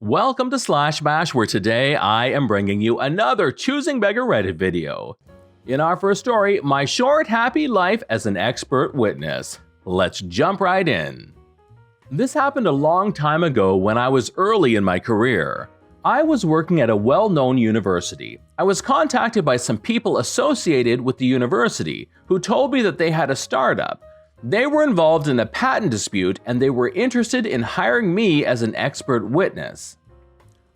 Welcome to Slash Bash, where today I am bringing you another Choosing Beggar Reddit video. In our first story, my short, happy life as an expert witness. Let's jump right in. This happened a long time ago when I was early in my career. I was working at a well-known university. I was contacted by some people associated with the university who told me that they had a startup. They were involved in a patent dispute and they were interested in hiring me as an expert witness.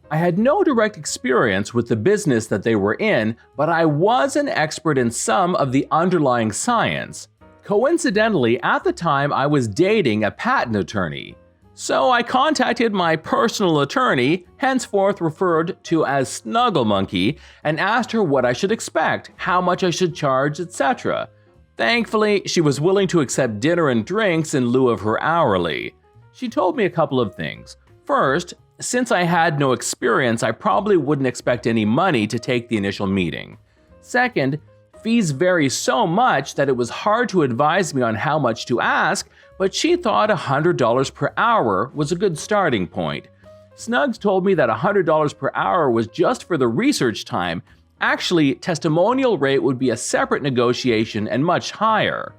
I had no direct experience with the business that they were in, but I was an expert in some of the underlying science. Coincidentally, at the time I was dating a patent attorney. So I contacted my personal attorney, henceforth referred to as Snuggle Monkey, and asked her what I should expect, how much I should charge, etc. Thankfully, she was willing to accept dinner and drinks in lieu of her hourly. She told me a couple of things. First, since I had no experience, I probably wouldn't expect any money to take the initial meeting. Second, fees vary so much that it was hard to advise me on how much to ask, but she thought $100 per hour was a good starting point. Snugs told me that $100 per hour was just for the research time. Actually, testimonial rate would be a separate negotiation and much higher.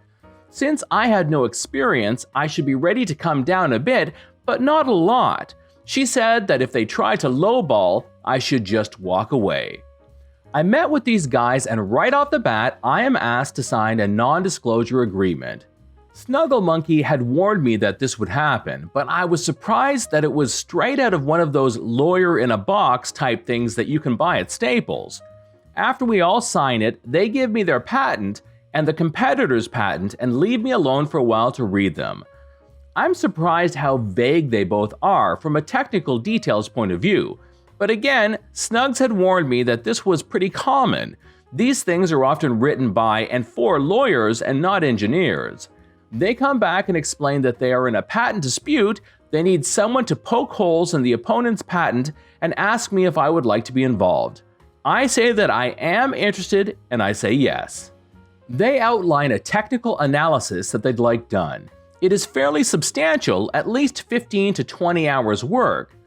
Since I had no experience, I should be ready to come down a bit, but not a lot. She said that if they tried to lowball, I should just walk away. I met with these guys and right off the bat, I am asked to sign a non-disclosure agreement. Snuggle Monkey had warned me that this would happen, but I was surprised that it was straight out of one of those lawyer-in-a-box type things that you can buy at Staples. After we all sign it, they give me their patent and the competitor's patent and leave me alone for a while to read them. I'm surprised how vague they both are from a technical details point of view. But again, Snugs had warned me that this was pretty common. These things are often written by and for lawyers and not engineers. They come back and explain that they are in a patent dispute, they need someone to poke holes in the opponent's patent and ask me if I would like to be involved. I say that I am interested and I say yes. They outline a technical analysis that they'd like done. It is fairly substantial, at least 15 to 20 hours work.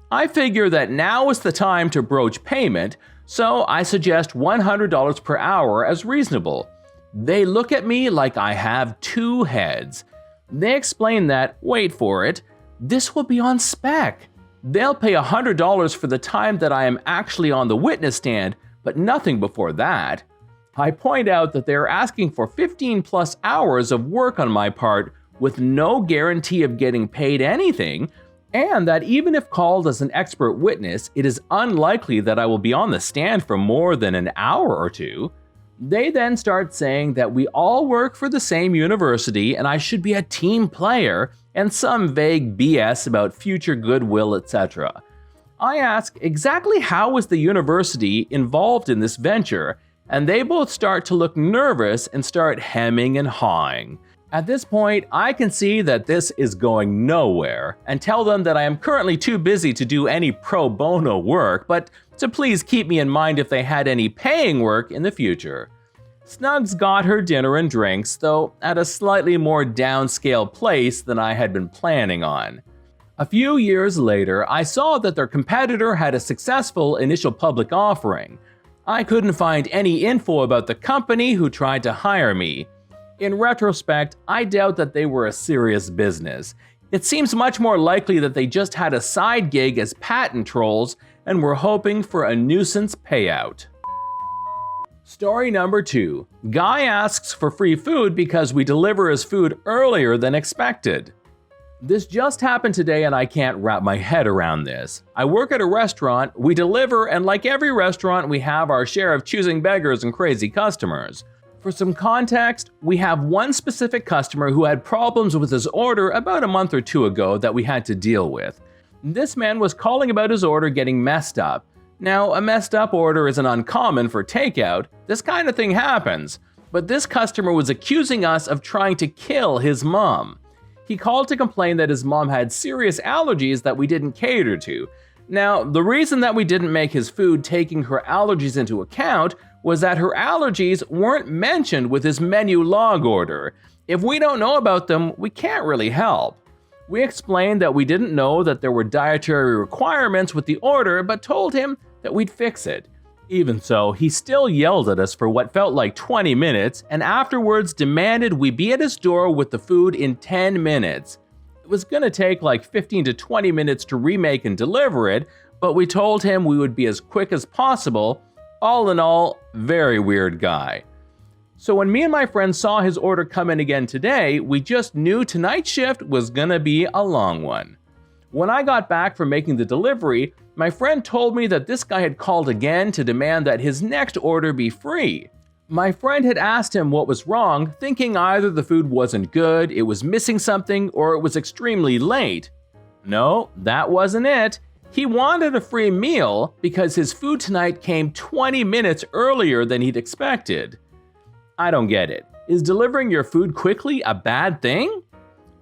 I figure that now is the time to broach payment, so I suggest $100 per hour as reasonable. They look at me like I have two heads. They explain that, wait for it, this will be on spec. They'll pay $100 for the time that I am actually on the witness stand, but nothing before that. I point out that they are asking for 15 plus hours of work on my part with no guarantee of getting paid anything, and that even if called as an expert witness, it is unlikely that I will be on the stand for more than an hour or two. They then start saying that we all work for the same university and I should be a team player, and some vague BS about future goodwill, etc. I ask exactly how was the university involved in this venture, and they both start to look nervous and start hemming and hawing. At this point, I can see that this is going nowhere and tell them that I am currently too busy to do any pro bono work, but to please keep me in mind if they had any paying work in the future. Snugs got her dinner and drinks, though at a slightly more downscale place than I had been planning on. A few years later, I saw that their competitor had a successful initial public offering. I couldn't find any info about the company who tried to hire me. In retrospect, I doubt that they were a serious business. It seems much more likely that they just had a side gig as patent trolls and were hoping for a nuisance payout. Story number 2. Guy asks for free food because we deliver his food earlier than expected. This just happened today and I can't wrap my head around this. I work at a restaurant, we deliver, and like every restaurant, we have our share of choosing beggars and crazy customers. For some context, we have one specific customer who had problems with his order about a month or two ago that we had to deal with. This man was calling about his order getting messed up. Now, a messed up order isn't uncommon for takeout. This kind of thing happens. But this customer was accusing us of trying to kill his mom. He called to complain that his mom had serious allergies that we didn't cater to. Now, the reason that we didn't make his food taking her allergies into account was that her allergies weren't mentioned with his menu log order. If we don't know about them, we can't really help. We explained that we didn't know that there were dietary requirements with the order, but told him that we'd fix it. Even so, he still yelled at us for what felt like 20 minutes and afterwards demanded we be at his door with the food in 10 minutes. It was gonna take like 15 to 20 minutes to remake and deliver it, but we told him we would be as quick as possible. All in all, very weird guy. So when me and my friend saw his order come in again today, we just knew tonight's shift was gonna be a long one. When I got back from making the delivery, my friend told me that this guy had called again to demand that his next order be free. My friend had asked him what was wrong, thinking either the food wasn't good, it was missing something, or it was extremely late. No, that wasn't it. He wanted a free meal because his food tonight came 20 minutes earlier than he'd expected. I don't get it. Is delivering your food quickly a bad thing?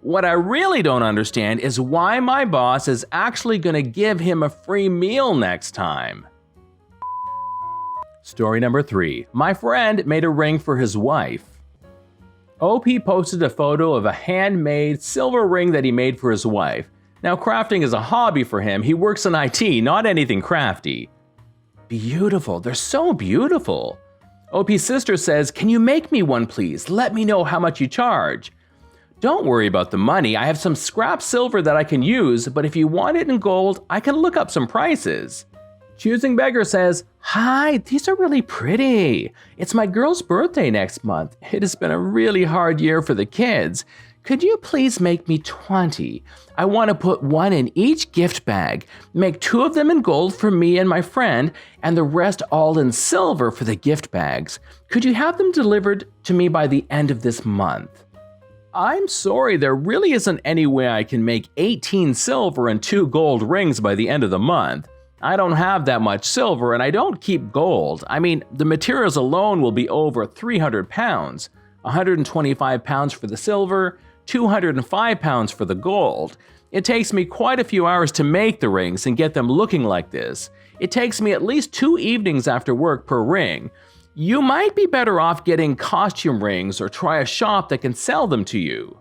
What I really don't understand is why my boss is actually going to give him a free meal next time. Story number 3. My friend made a ring for his wife. OP posted a photo of a handmade silver ring that he made for his wife. Now, crafting is a hobby for him. He works in IT, not anything crafty. Beautiful. They're so beautiful. OP's sister says, "Can you make me one, please? Let me know how much you charge." Don't worry about the money. I have some scrap silver that I can use, but if you want it in gold, I can look up some prices. Choosing Beggar says, "Hi, these are really pretty. It's my girl's birthday next month. It has been a really hard year for the kids. Could you please make me 20? I want to put one in each gift bag. Make 2 of them in gold for me and my friend, and the rest all in silver for the gift bags. Could you have them delivered to me by the end of this month?" I'm sorry, there really isn't any way I can make 18 silver and 2 gold rings by the end of the month. I don't have that much silver and I don't keep gold. I mean, the materials alone will be over 300 pounds. 125 pounds for the silver, 205 pounds for the gold. It takes me quite a few hours to make the rings and get them looking like this. It takes me at least 2 evenings after work per ring. You might be better off getting costume rings or try a shop that can sell them to you.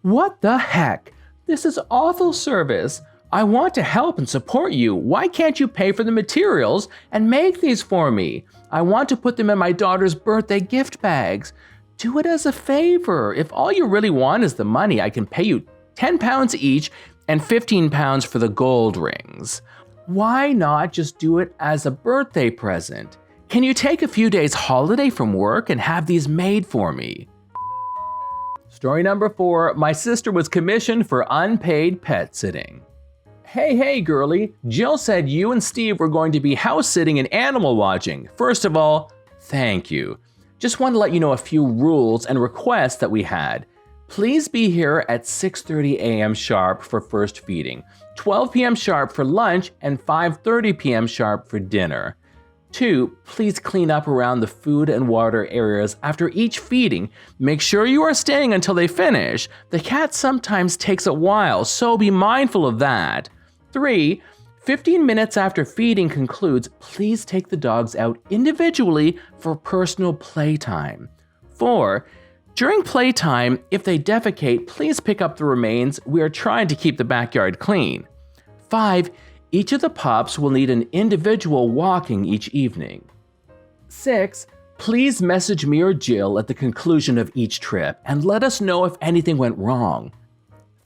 What the heck? This is awful service. I want to help and support you. Why can't you pay for the materials and make these for me? I want to put them in my daughter's birthday gift bags. Do it as a favor. If all you really want is the money, I can pay you 10 pounds each and 15 pounds for the gold rings. Why not just do it as a birthday present? Can you take a few days holiday from work and have these made for me? Story number 4. My sister was commissioned for unpaid pet sitting. Hey girlie, Jill said you and Steve were going to be house sitting and animal watching. First of all, thank you. Just want to let you know a few rules and requests that we had. Please be here at 6:30 a.m. sharp for first feeding, 12 p.m. sharp for lunch, and 5:30 p.m. sharp for dinner. 2. Please clean up around the food and water areas after each feeding. Make sure you are staying until they finish. The cat sometimes takes a while, so be mindful of that. 3. 15 minutes after feeding concludes, please take the dogs out individually for personal playtime. 4. During playtime, if they defecate, please pick up the remains. We are trying to keep the backyard clean. 5. Each of the pups will need an individual walking each evening. 6. Please message me or Jill at the conclusion of each trip and let us know if anything went wrong.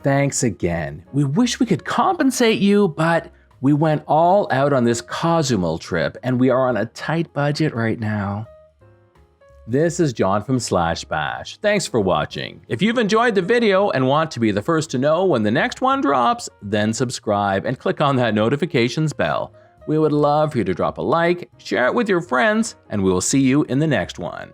Thanks again. We wish we could compensate you, but we went all out on this Cozumel trip and we are on a tight budget right now. This is John from /Bash. Thanks for watching. If you've enjoyed the video and want to be the first to know when the next one drops, then subscribe and click on that notifications bell. We would love for you to drop a like, share it with your friends, and we will see you in the next one.